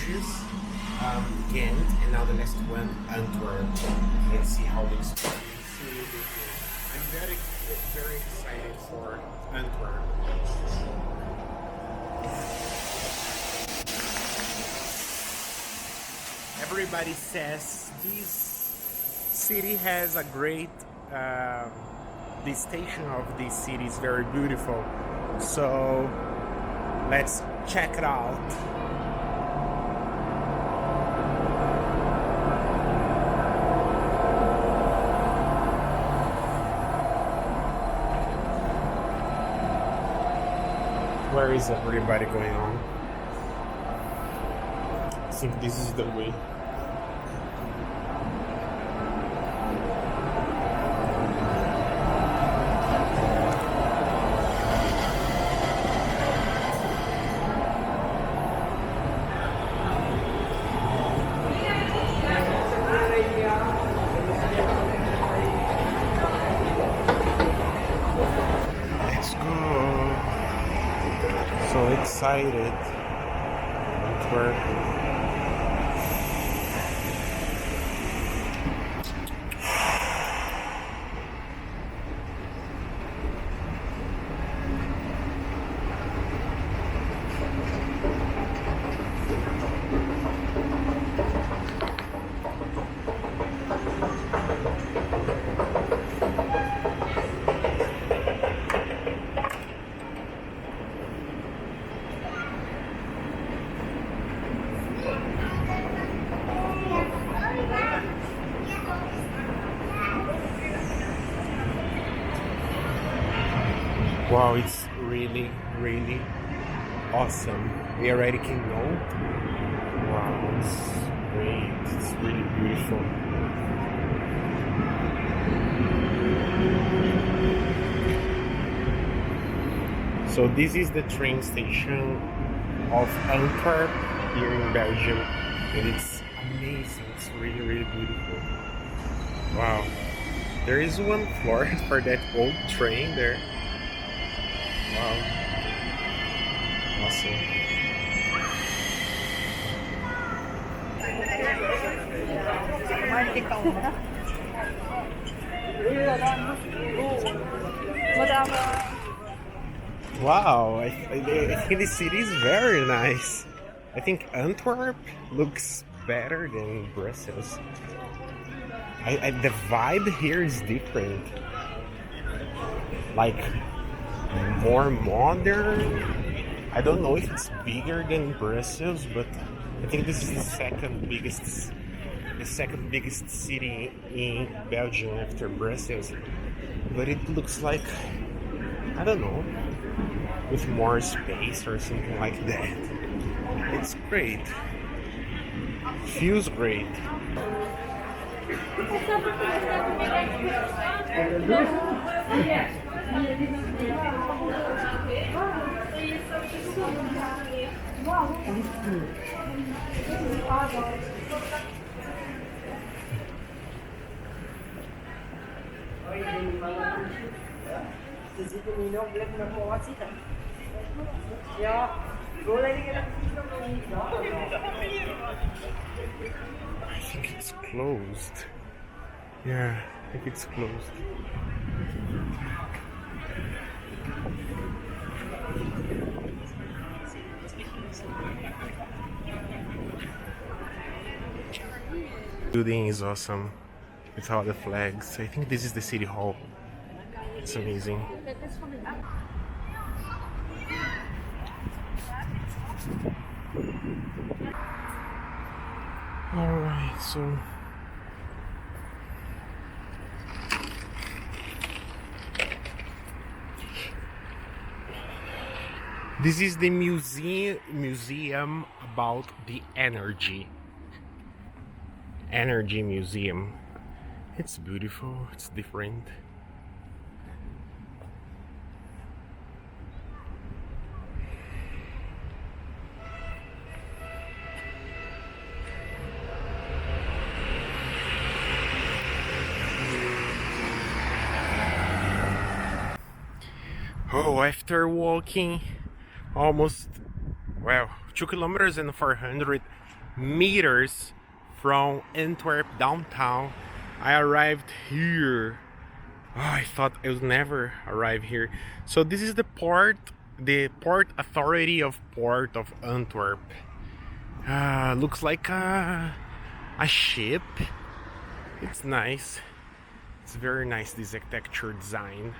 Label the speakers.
Speaker 1: Bruges, Ghent, and now the last one, Antwerp. Let's see how the experience will be. I'm very excited for Antwerp. Everybody says this city has a great, the station of this city is very beautiful. So let's check it out. Where is everybody going on? I think this is the way. Let's go. So excited. Antwerp. Wow, it's really awesome. We already can go. Wow, it's great. It's really beautiful. So this is the train station of Antwerp here in Belgium, and it's amazing. It's really beautiful. Wow, there is one floor for that old train there. Wow. Awesome. Wow, I think the city is very nice. I think Antwerp looks better than Brussels. The vibe here is different. Like, more modern. I don't know if it's bigger than Brussels, but I think this is the second biggest city in Belgium after Brussels. But it looks like, I don't know, with more space or something like that. It's great. Feels great. I think it's closed. Yeah, I think it's closed. Building is awesome with all the flags. I think this is the city hall. It's amazing. Alright, so this is the museum about the energy museum. It's beautiful, it's different. Oh, after walking almost, well, 2 kilometers and 400 meters from Antwerp downtown. I arrived here. Oh, I thought I would never arrive here. So this is the port authority of Port of Antwerp. Looks like a ship. It's nice. It's very nice, this architecture design.